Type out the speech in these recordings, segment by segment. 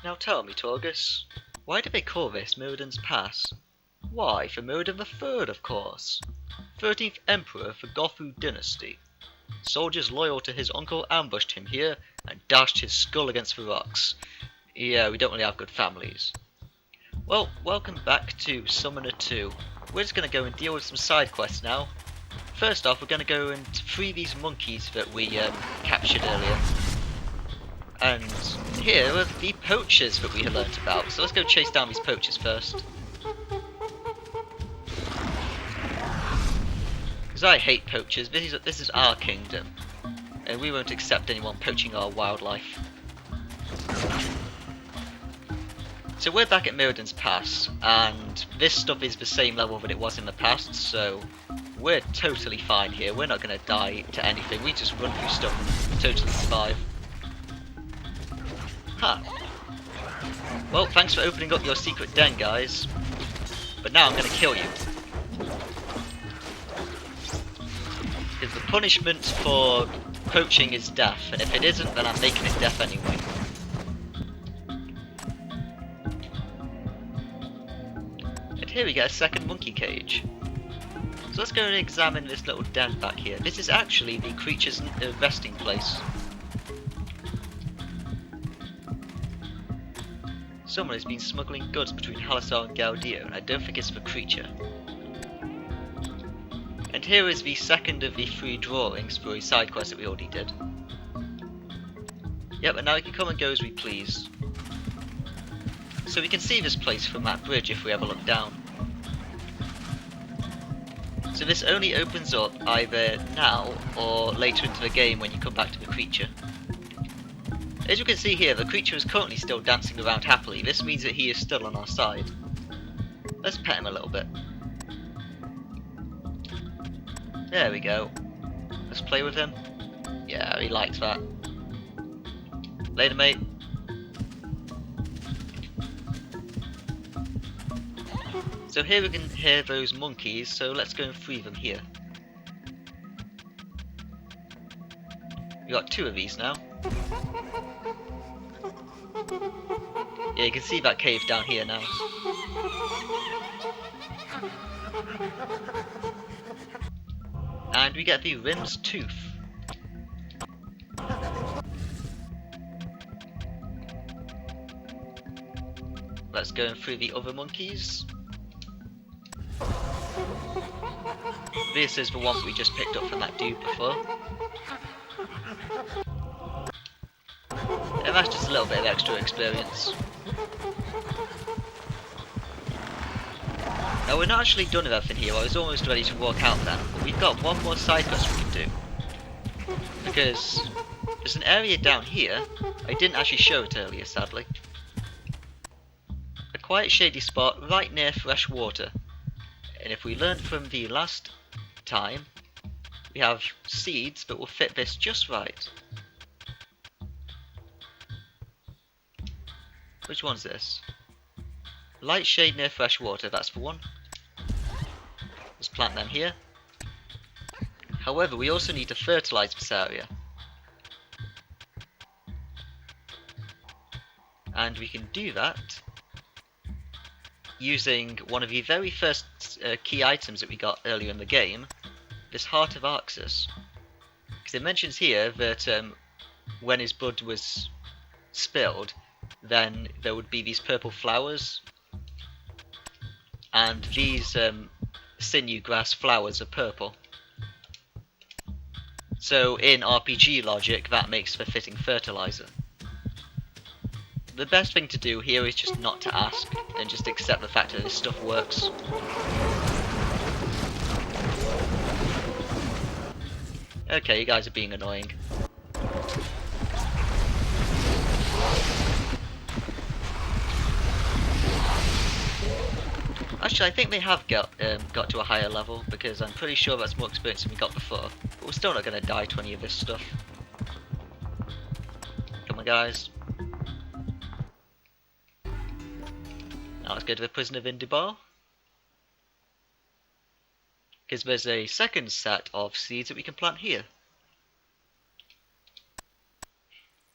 Now tell me, Torgus, why do they call this Myrddin's Pass? Why, for Myrddin the Third, of course. 13th Emperor of the Gothu dynasty. Soldiers loyal to his uncle ambushed him here and dashed his skull against the rocks. Yeah, we don't really have good families. Well, welcome back to Summoner 2. We're just going to go and deal with some side quests now. First off, we're going to go and free these monkeys that we captured earlier. And here are the poachers that we had learnt about. So let's go chase down these poachers first. Because I hate poachers. This is our kingdom. And we won't accept anyone poaching our wildlife. So we're back at Myrddin's Pass, and this stuff is the same level that it was in the past, so we're totally fine here. We're not going to die to anything. We just run through stuff and totally survive. Huh. Well, thanks for opening up your secret den, guys. But now I'm going to kill you. Because the punishment for poaching is death, and if it isn't, then I'm making it death anyway. And here we get a second monkey cage. So let's go and examine this little den back here. This is actually the creature's resting place. Someone has been smuggling goods between Halisar and Gaudio, and I don't think it's the creature. And here is the second of the 3 drawings for a side quest that we already did. Yep, and now we can come and go as we please. So we can see this place from that bridge if we ever look down. So this only opens up either now or later into the game when you come back to the creature. As you can see here, the creature is currently still dancing around happily. This means that he is still on our side. Let's pet him a little bit. There we go. Let's play with him. Yeah, he likes that. Later, mate. So here we can hear those monkeys, so let's go and free them here. We got 2 of these now. Yeah, you can see that cave down here now. And we get the Rim's Tooth. Let's go and free the other monkeys. This is the one that we just picked up from that dude before. And that's just a little bit of extra experience. Now we're not actually done with everything here. I was almost ready to walk out then, but we've got one more side quest we can do. Because there's an area down here. I didn't actually show it earlier, sadly. A quiet shady spot right near fresh water. And if we learned from the last time, we have seeds that will fit this just right. Which one's this? Light shade near fresh water, that's the one. Let's plant them here. However, we also need to fertilise this area. And we can do that using one of the very first key items that we got earlier in the game, this Heart of Arxis. Because it mentions here that when his blood was spilled, then there would be these purple flowers, and these sinew grass flowers are purple. So in RPG logic, that makes for fitting fertilizer. The best thing to do here is just not to ask, and just accept the fact that this stuff works. Okay, you guys are being annoying. Actually, I think they have got to a higher level, because I'm pretty sure that's more experience than we got before. But we're still not going to die to any of this stuff. Come on, guys. Now let's go to the prison of Indibar. Because there's a second set of seeds that we can plant here.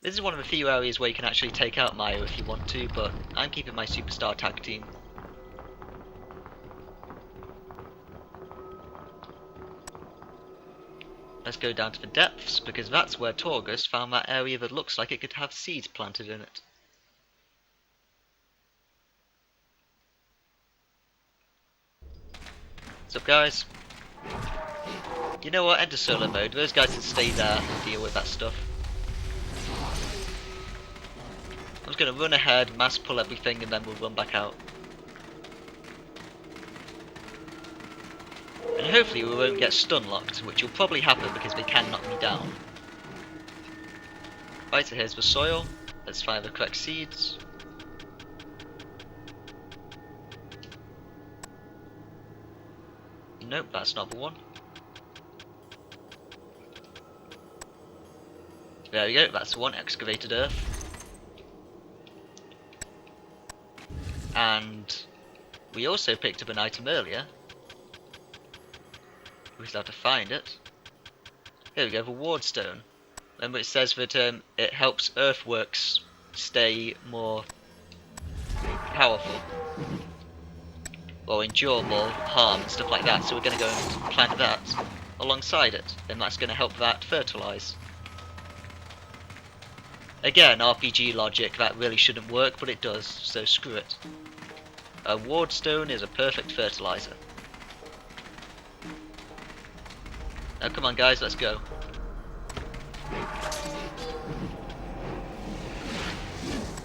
This is one of the few areas where you can actually take out Maya if you want to, but I'm keeping my superstar tag team. Let's go down to the depths, because that's where Torgus found that area that looks like it could have seeds planted in it. What's up, guys? You know what, enter solo mode. Those guys can stay there and deal with that stuff. I'm just going to run ahead, mass pull everything, and then we'll run back out. And hopefully we won't get stun locked, which will probably happen because they can knock me down. Right, so here's the soil. Let's find the correct seeds. Nope, that's not the one. There we go, that's the one, excavated earth. And we also picked up an item earlier. We still have to find it. Here we go, the ward stone. Remember it says that it helps earthworks stay more powerful. Or endure more harm and stuff like that, so we're going to go and plant that alongside it, and that's going to help that fertilise. Again, RPG logic, that really shouldn't work, but it does, so screw it. A ward stone is a perfect fertiliser. Now come on guys, let's go.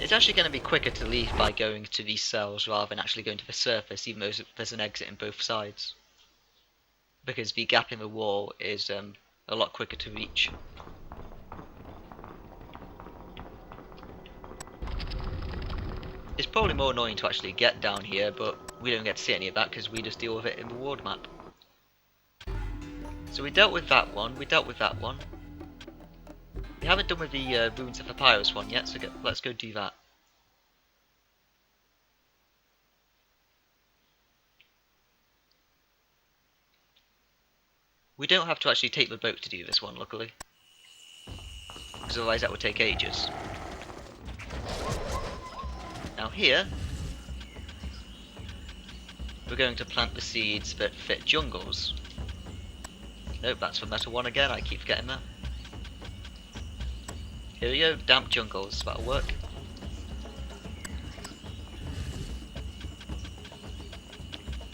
It's actually going to be quicker to leave by going to these cells rather than actually going to the surface, even though there's an exit in both sides. Because the gap in the wall is a lot quicker to reach. It's probably more annoying to actually get down here, but we don't get to see any of that because we just deal with it in the ward map. So we dealt with that one, we dealt with that one. We haven't done with the Ruins of Papyrus one yet, so let's go do that. We don't have to actually take the boat to do this one, luckily. Because otherwise that would take ages. Now here, we're going to plant the seeds that fit jungles. Nope, that's the metal one again, I keep forgetting that. Here we go, damp jungles, that'll work.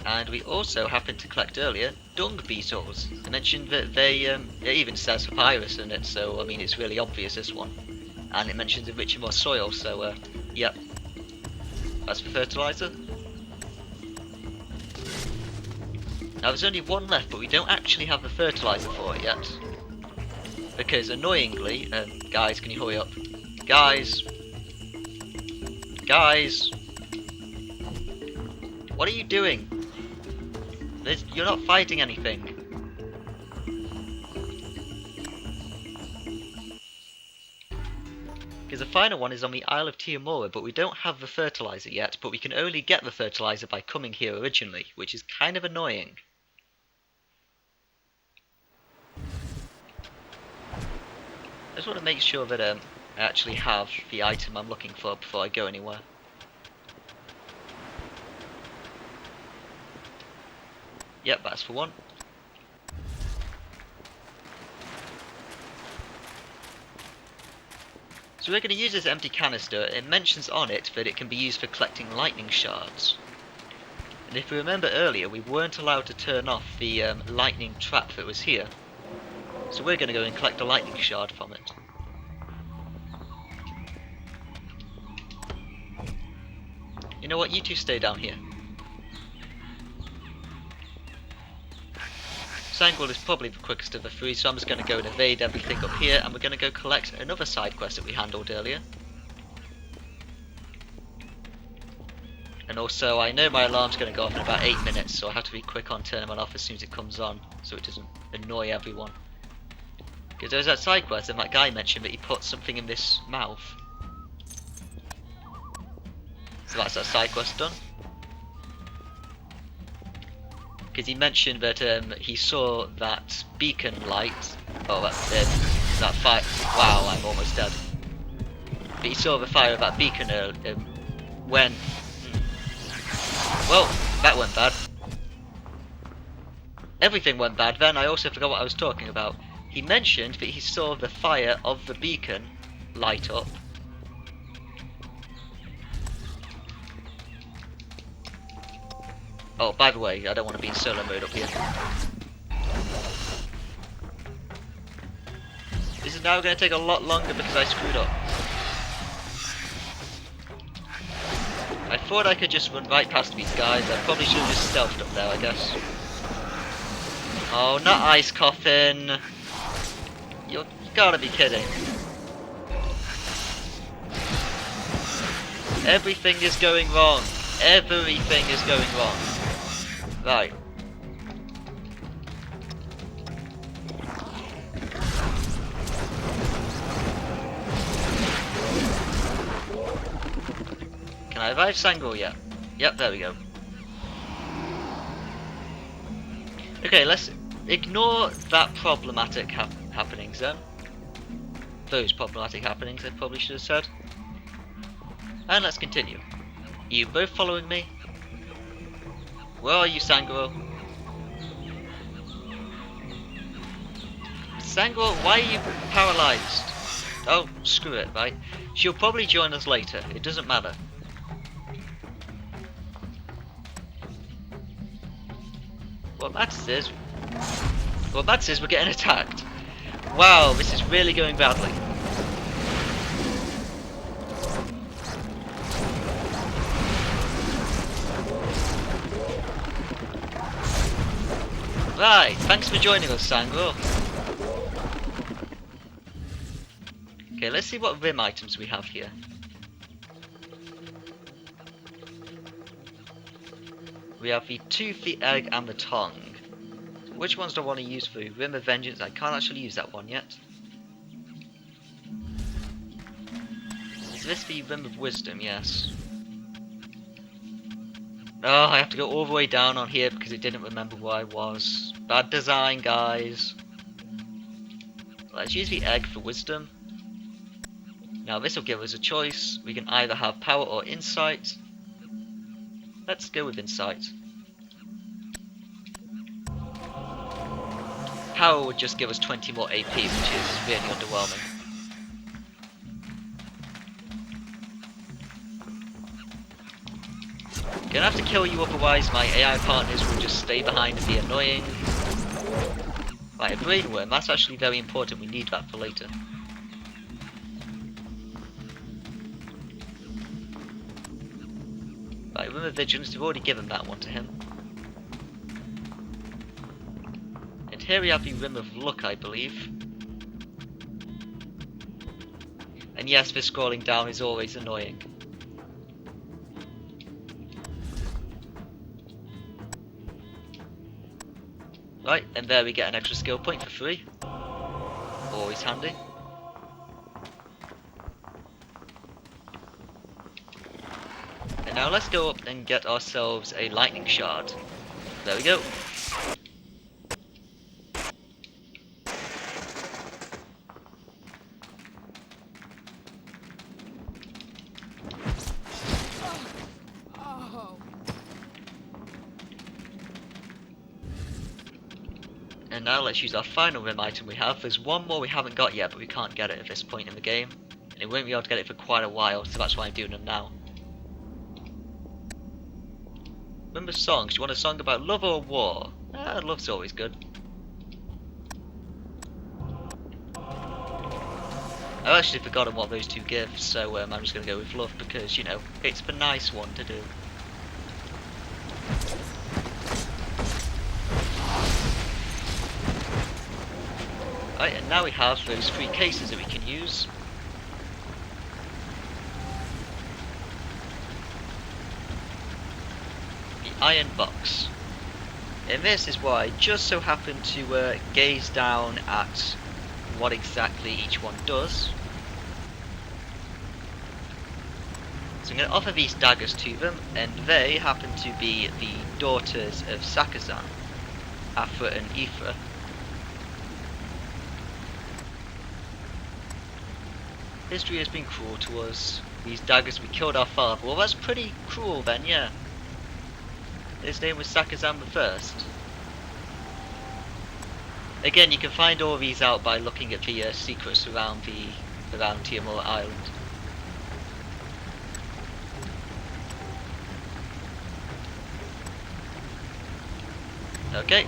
And we also happened to collect earlier dung beetles. I mentioned that it even says papyrus in it, so I mean it's really obvious this one. And it mentions enriching more soil, so yep. That's the fertilizer. Now there's only one left, but we don't actually have the fertilizer for it yet. Because annoyingly, guys, can you hurry up? Guys! Guys! What are you doing? You're not fighting anything. Because the final one is on the Isle of Tiamora, but we don't have the fertilizer yet, but we can only get the fertilizer by coming here originally, which is kind of annoying. I just want to make sure that I actually have the item I'm looking for before I go anywhere. Yep, that's for one. So we're going to use this empty canister. It mentions on it that it can be used for collecting lightning shards. And if we remember earlier, we weren't allowed to turn off the lightning trap that was here. So we're going to go and collect a lightning shard from it. You know what, you two stay down here. Sangwell is probably the quickest of the three, so I'm just going to go and evade everything up here, and we're going to go collect another side quest that we handled earlier. And also, I know my alarm's going to go off in about 8 minutes, so I have to be quick on turning it off as soon as it comes on, so it doesn't annoy everyone. Because there was that side quest, and that guy mentioned that he put something in this mouth. So that's that side quest done. Because he mentioned that he saw that beacon light. Oh, that fire. Wow, I'm almost dead. but he saw the fire of that beacon when... Well, that went bad. Everything went bad then. I also forgot what I was talking about. He mentioned that he saw the fire of the beacon light up. Oh, by the way, I don't want to be in solo mode up here. This is now going to take a lot longer because I screwed up. I thought I could just run right past these guys. I probably should have just stealthed up there, I guess. Oh, not ice coffin. You gotta be kidding. Everything is going wrong. Everything is going wrong. Right. Can I revive Sangor yet? Yep, there we go. Okay, let's ignore that problematic happenings then. Those problematic happenings, I probably should have said. And let's continue. Are you both following me? Where are you, Sangor? Sangor, why are you paralysed? Oh, screw it, right? She'll probably join us later. It doesn't matter. What matters is we're getting attacked. Wow, this is really going badly. Right, thanks for joining us, Sangor. Okay, let's see what rim items we have here. We have the tooth, the egg, and the tongue. Which ones do I want to use for Rim of Vengeance? I can't actually use that one yet. Is this the Rim of Wisdom? Yes. Oh, I have to go all the way down on here because it didn't remember where I was. Bad design, guys. Let's use the egg for wisdom. Now this will give us a choice. We can either have power or insight. Let's go with insight. Power would just give us 20 more AP, which is really underwhelming. Gonna have to kill you, otherwise my AI partners will just stay behind and be annoying. Right, a brain worm, that's actually very important, we need that for later. Right, Rim of Vigilance, we've already given that one to him. And here we have the Rim of Luck, I believe. And yes, this scrolling down is always annoying. Right, and there we get an extra skill point for free. Always handy. And now let's go up and get ourselves a lightning shard. There we go. And now let's use our final rim item we have. There's one more we haven't got yet, but we can't get it at this point in the game. And we won't be able to get it for quite a while, so that's why I'm doing them now. Remember songs? Do you want a song about love or war? Love's always good. I've actually forgotten what those two give, so I'm just going to go with love because, you know, it's the nice one to do. Right, and now we have those 3 cases that we can use. The iron box. And this is why I just so happen to gaze down at what exactly each one does. So I'm going to offer these daggers to them, and they happen to be the daughters of Sakazan, Afra and Ifra. History has been cruel to us. These daggers, we killed our father. Well, that's pretty cruel then, yeah. His name was Sakazamba first. Again, you can find all these out by looking at the secrets around Timor Island. Okay.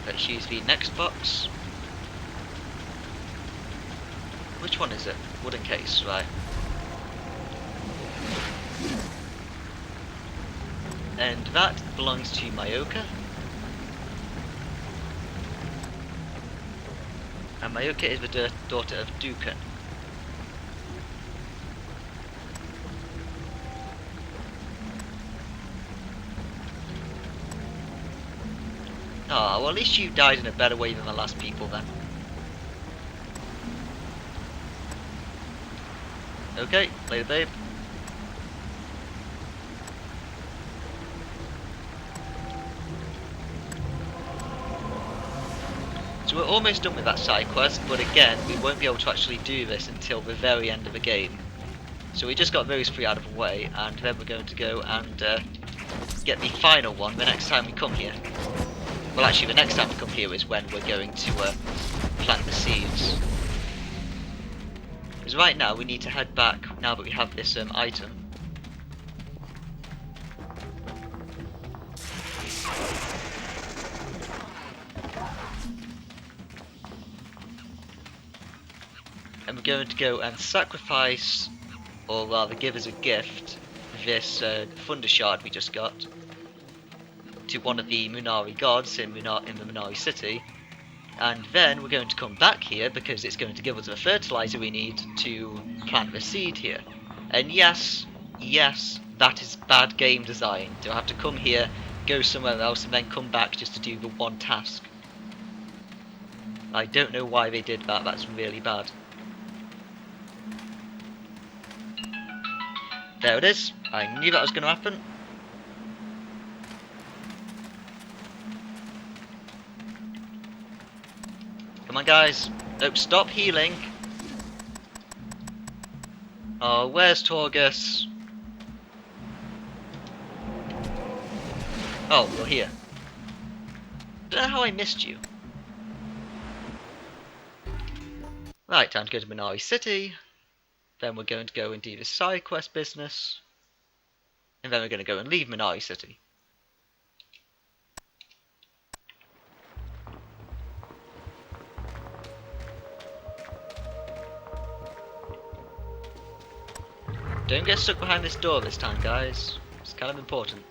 Let's use the next box. Which one is it? Wooden case, right. And that belongs to Mayoka. And Mayoka is the daughter of Dukan. Ah, well at least you died in a better way than the last people then. Okay, later babe. So we're almost done with that side quest, but again, we won't be able to actually do this until the very end of the game. So we just got those three out of the way, and then we're going to go and get the final one the next time we come here. Well, actually, the next time we come here is when we're going to plant the seeds. Because right now, we need to head back now that we have this item. And we're going to go and sacrifice, or rather give as a gift, this thunder shard we just got to one of the Munari gods in the Munari city, and then we're going to come back here because it's going to give us the fertilizer we need to plant the seed here. And yes, that is bad game design, to have to come here, go somewhere else, and then come back just to do the one task. I don't know why they did that, that's really bad. There it is. I knew that was going to happen. Come on, guys. Nope, stop healing. Oh, where's Torgus? Oh, you're here. Don't know how I missed you. Right, time to go to Munari City. Then we're going to go and do the side quest business. And then we're going to go and leave Munari City. Don't get stuck behind this door this time, guys. It's kind of important.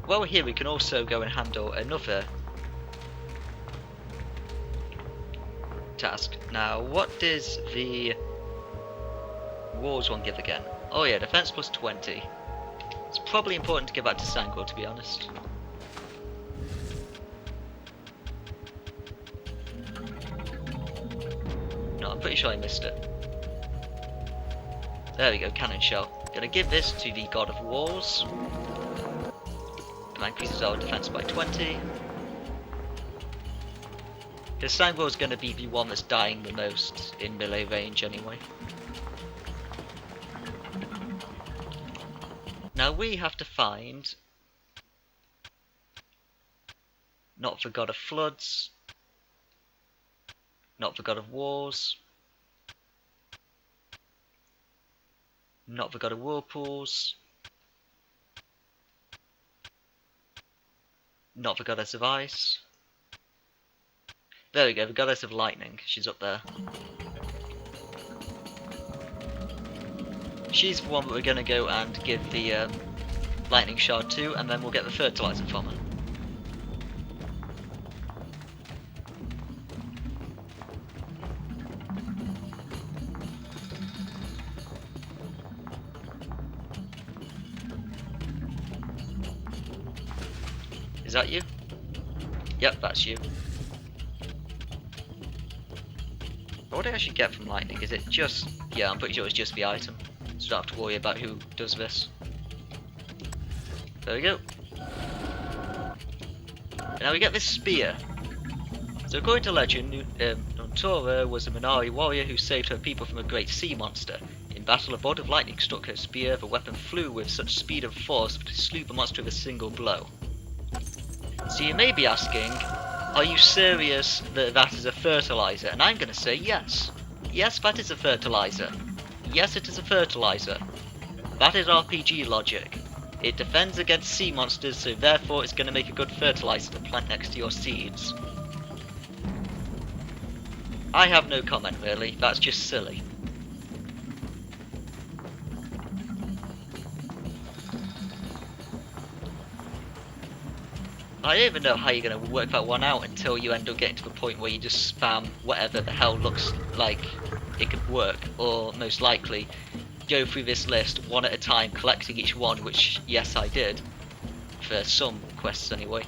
While we're here, we can also go and handle another task. Now, what does the Walls one give again? Oh yeah, defense plus 20. It's probably important to give that to Sangor, to be honest. No, I'm pretty sure I missed it. There we go, cannon shell. Gonna give this to the god of walls. That increases our defense by 20. Because Sangor is gonna be the one that's dying the most in melee range anyway. Now we have to find not the god of floods, not the god of wars, not the god of whirlpools, not the goddess of ice. There we go, the goddess of lightning, she's up there. She's the one that we're going to go and give the lightning shard to, and then we'll get the fertilizer from her. Is that you? Yep, that's you. What do I actually get from lightning? Is it just... yeah, I'm pretty sure it's just the item. So I don't have to worry about who does this. There we go. And now we get this spear. So according to legend, Nuntora was a Minari warrior who saved her people from a great sea monster. In battle, a bolt of lightning struck her spear. The weapon flew with such speed and force that it slew the monster with a single blow. So you may be asking, are you serious that that is a fertilizer? And I'm going to say yes. Yes, that is a fertilizer. Yes, it is a fertilizer. That is RPG logic. It defends against sea monsters, so therefore it's going to make a good fertilizer to plant next to your seeds. I have no comment really, that's just silly. I don't even know how you're going to work that one out until you end up getting to the point where you just spam whatever the hell looks like it could work, or most likely go through this list one at a time, collecting each one, which yes I did, for some quests anyway.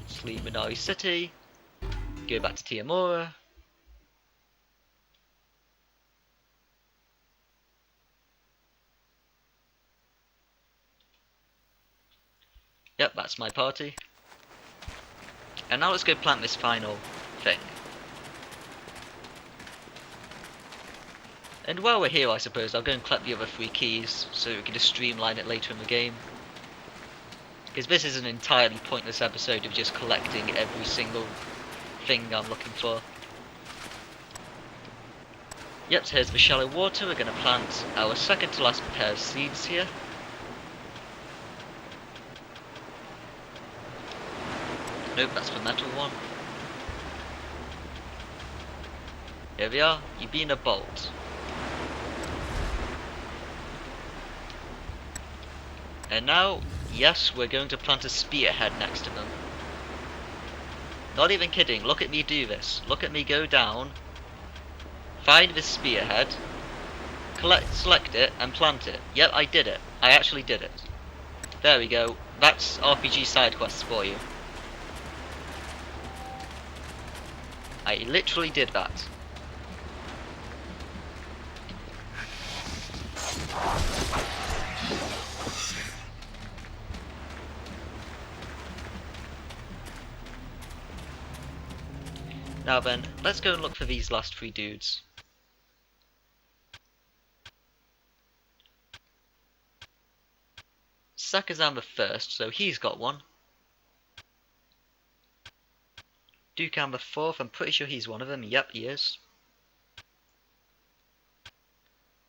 Let's leave Minari City, go back to Tiamura. Yep, that's my party. And now let's go plant this final thing. And while we're here, I suppose, I'll go and collect the other 3 keys, so we can just streamline it later in the game. Because this is an entirely pointless episode of just collecting every single thing I'm looking for. Yep, so here's the shallow water. We're going to plant our second to last pair of seeds here. Nope, that's the metal one. Here we are, you being a bolt. And now, yes, we're going to plant a spearhead next to them. Not even kidding, look at me do this. Look at me go down, find this spearhead, select it, and plant it. Yep, I did it. I actually did it. There we go. That's RPG side quests for you. I literally did that. Now then, let's go and look for these last 3 dudes. Sakazan the first, so he's got one. Dukan the fourth, I'm pretty sure he's one of them. Yep, he is.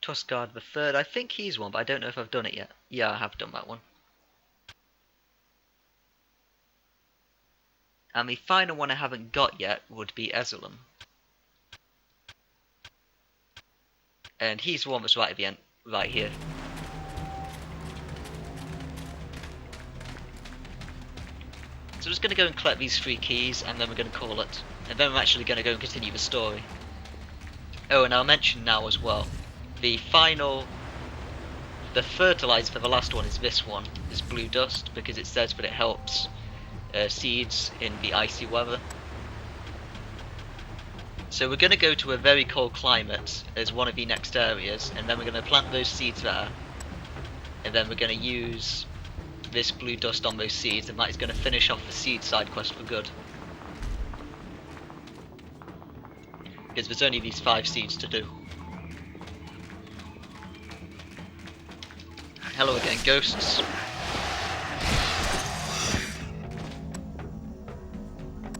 Tuscard the third, I think he's one, but I don't know if I've done it yet. Yeah, I have done that one. And the final one I haven't got yet would be Ezelum. And he's the one that's right at the end, right here. So I'm just going to go and collect these 3 keys, and then we're going to call it. And then I'm actually going to go and continue the story. Oh, and I'll mention now as well, the fertilizer for the last one is this one, this blue dust, because it says that it helps seeds in the icy weather. So we're going to go to a very cold climate as one of the next areas, and then we're going to plant those seeds there, and then we're going to use this blue dust on those seeds, and that is going to finish off the seed side quest for good. Because there's only these 5 seeds to do. Hello again, ghosts.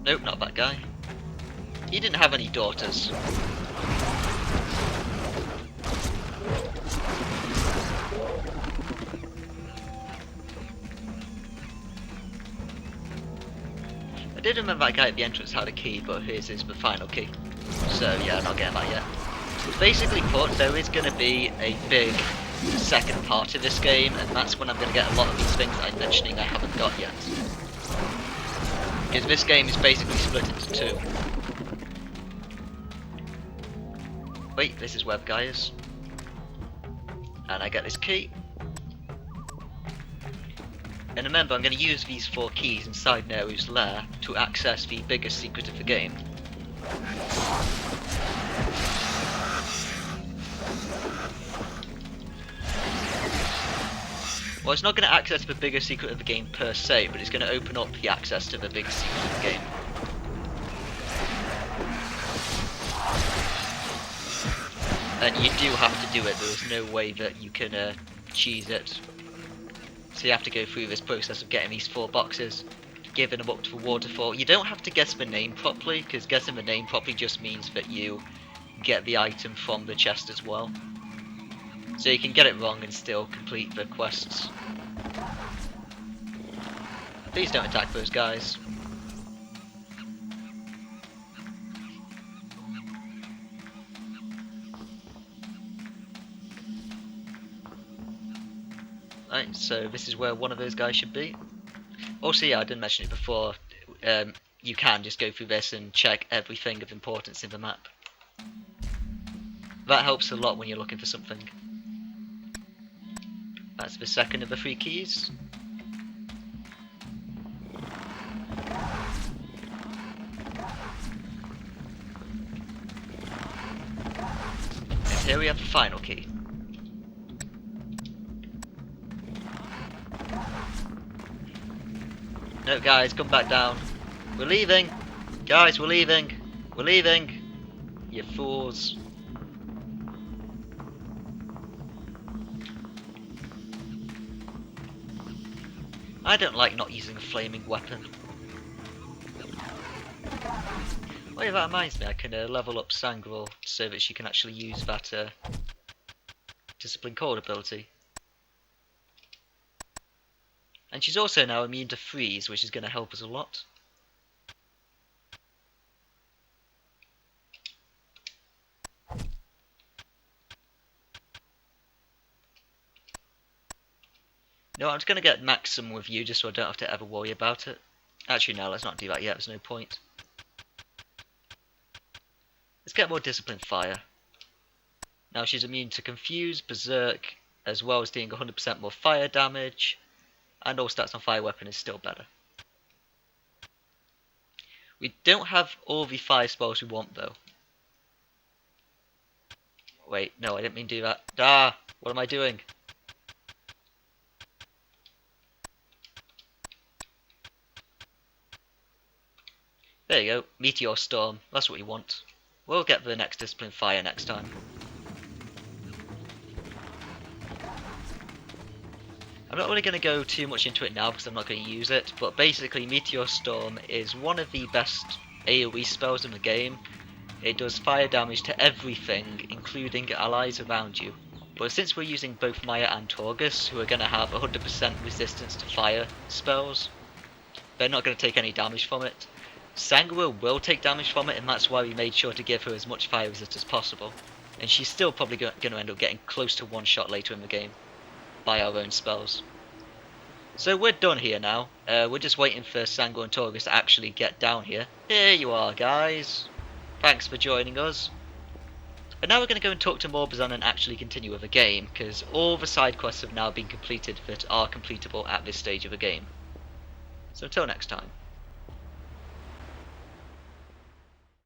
Nope, not that guy. He didn't have any daughters. I did remember that guy at the entrance had a key, but his is the final key. So yeah, not getting that yet. Basically put, there is going to be a big second part of this game, and that's when I'm going to get a lot of these things that I'm mentioning I haven't got yet. Because this game is basically split into 2. Wait, this is where the guy is. And I get this key. And remember, I'm going to use these 4 keys inside Neru's lair to access the biggest secret of the game. Well, it's not going to access the bigger secret of the game per se, but it's going to open up the access to the big secret of the game. And you do have to do it, there is no way that you can cheese it. So you have to go through this process of getting these 4 boxes, giving them up to the waterfall. You don't have to guess the name properly, because guessing the name properly just means that you get the item from the chest as well. So you can get it wrong and still complete the quests. Please don't attack those guys. Right, so this is where one of those guys should be. Also, yeah, I didn't mention it before, you can just go through this and check everything of importance in the map. That helps a lot when you're looking for something. That's the second of the 3 keys. And here we have the final key. No, guys, come back down. We're leaving! Guys, we're leaving! We're leaving! You fools. I don't like not using a flaming weapon. Well, yeah, that reminds me, I can level up Sangrel so that she can actually use that Discipline Cold ability. And she's also now immune to freeze, which is going to help us a lot. No, I'm just going to get maximum with you just so I don't have to ever worry about it. Actually, no, let's not do that yet, there's no point. Let's get more Discipline Fire. Now she's immune to Confuse, Berserk, as well as doing 100% more fire damage. And all stats on fire weapon is still better. We don't have all the fire spells we want though. Wait, no, I didn't mean to do that. Ah! What am I doing? There you go, Meteor Storm, that's what you want. We'll get the next Discipline Fire next time. I'm not really going to go too much into it now because I'm not going to use it, but basically Meteor Storm is one of the best AoE spells in the game. It does fire damage to everything, including allies around you. But since we're using both Maya and Torgus, who are going to have 100% resistance to fire spells, they're not going to take any damage from it. Sangrel will take damage from it, and that's why we made sure to give her as much fire resist as possible. And she's still probably going to end up getting close to one shot later in the game by our own spells. So we're done here now. We're just waiting for Sangrel and Torgus to actually get down here. Here you are, guys. Thanks for joining us. And now we're going to go and talk to Morbazan and actually continue with the game, because all the side quests have now been completed that are completable at this stage of the game. So until next time.